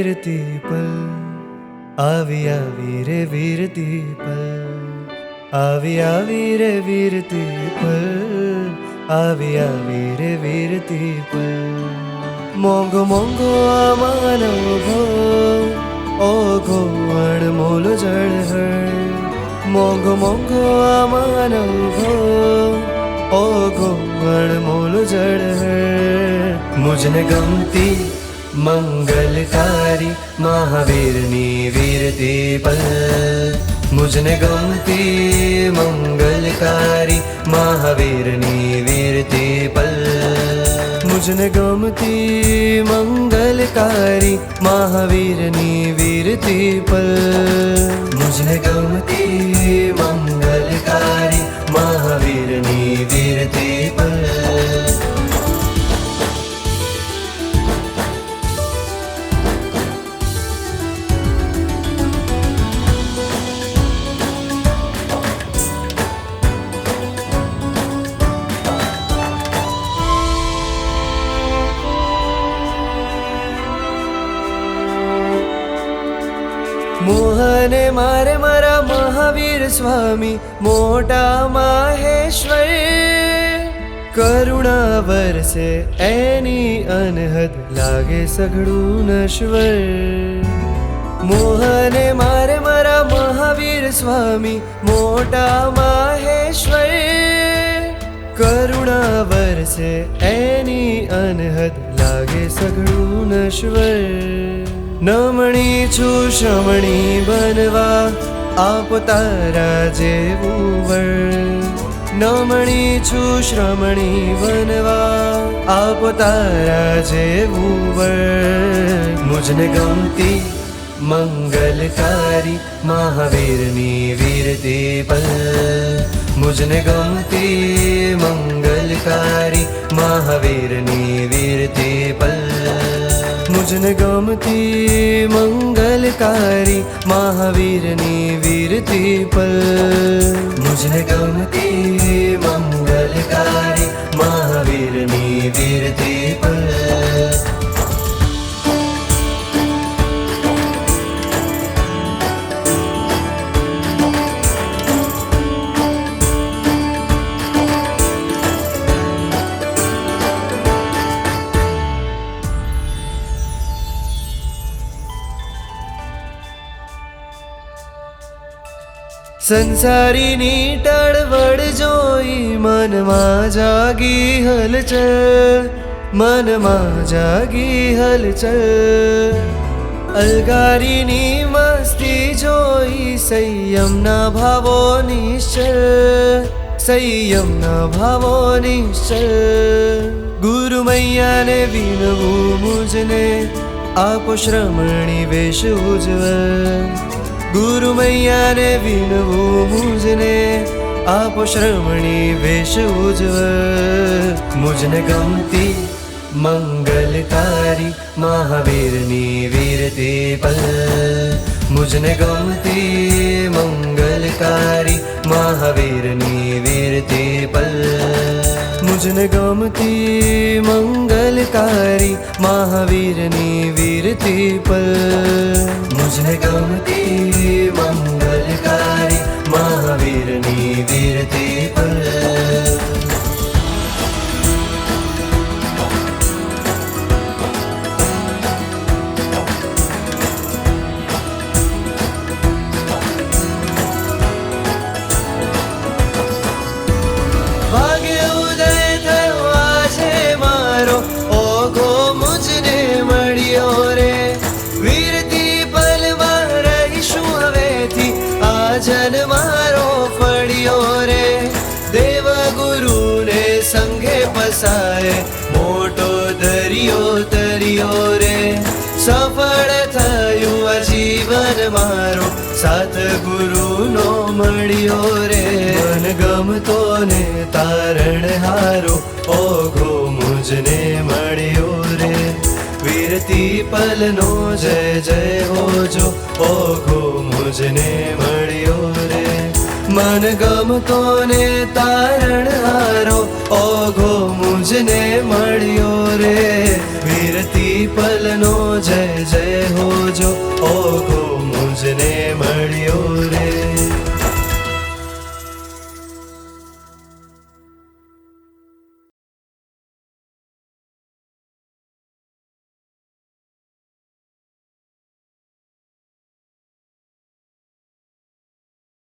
વીરતી પલ, આવી આવી રે વીરતી પલ, આવી આવી રે વીરતી પલ, આવી આવી રે વીરતી પલ. મોંઘો મોંઘો આ માનવ ભવ, ઓઘો અણમોલ જળહળ. મોંઘો મોંઘો આ માનવ ભવ, ઓઘો અણમોલ જળહળ. મુજને ગમતી મંગલકારી મહાવીરની વીરતી પલ, મુજને ગમતી મંગલકારી મહાવીરની વીરતી પલ. મુજને ગમતી મંગલકારી મહાવીરની વીરતી પલ, મુજને ગમતી મંગલકારી મહાવીરની વીરતી પલ. મોહને મારે મારા મહાવીર સ્વામી મોટા માહેશ્વર. કરુણા વરસે એની અનહદ લાગે સઘળું નશ્વર. મોહને મારે મારા મહાવીર સ્વામી મોટા માહેશ્વર. કરુણા વરસે એની અનહદ લાગે સઘળું નશ્વર. નમણી છું શ્રમણી બનવા આપ તારા જેવું વર. નમણી છું શ્રમણી બનવા આપ તારા જેવું વર. મુજને ગમતી મંગલકારી મહાવીરની વીરતી પલ, મુજને ગમતી મંગલકારી મહાવીરની વીરતી પલ. મુજને ગમતી મંગલકારી મહાવીરની વીરતી પલ, મુજને ગમતી મંગલકારી મહાવીરની વીરતી પલ. સંસારીની ટળવળ જોઈ મનમાં જાગી હલચલ, મનમાં જાગી હલચલ. અલગારીની મસ્તી જોઈ સંયમના ભાવો નિશ્ચલ, સંયમના ભાવો નિશ્ચલ. ગુરુ મૈયાને વિનવું મુજને આપો શ્રમણી વેશ ઉજ્જવલ. ગુરુ મૈયાને વિનવું મુજને આપો શ્રમણી વેશ ઉજ્જવલ. મુજને ગમતી મંગલકારી મહાવીરની વીરતી પલ, મુજને ગમતી મંગલકારી મહાવીરની વીરતી પલ. મુજને ગમતી મંગલકારી મહાવીરની વીરતી પલ, મુજને ગમતી મંગલકારી મહાવીરની વીરતી પલ. જન મારો ફળ્યો રે, દેવ ગુરુને સંઘે પસાય મોટો દરિયો તર્યો રે. સફળ થયું આ જીવન મારો સાથ ગુરુનો મળ્યો રે. મન ગમતો ને તારણ હારો ઓઘો મુજને મળ્યો રે. વીરતી પલનો જય જય હોજો ઓઘો મુજને મળ્યો રે. મન ગમતો ને તારણ હારો ઓઘો મુજને મળ્યો રે. વીરતી પલનો જય જય હોજો, ઓઘો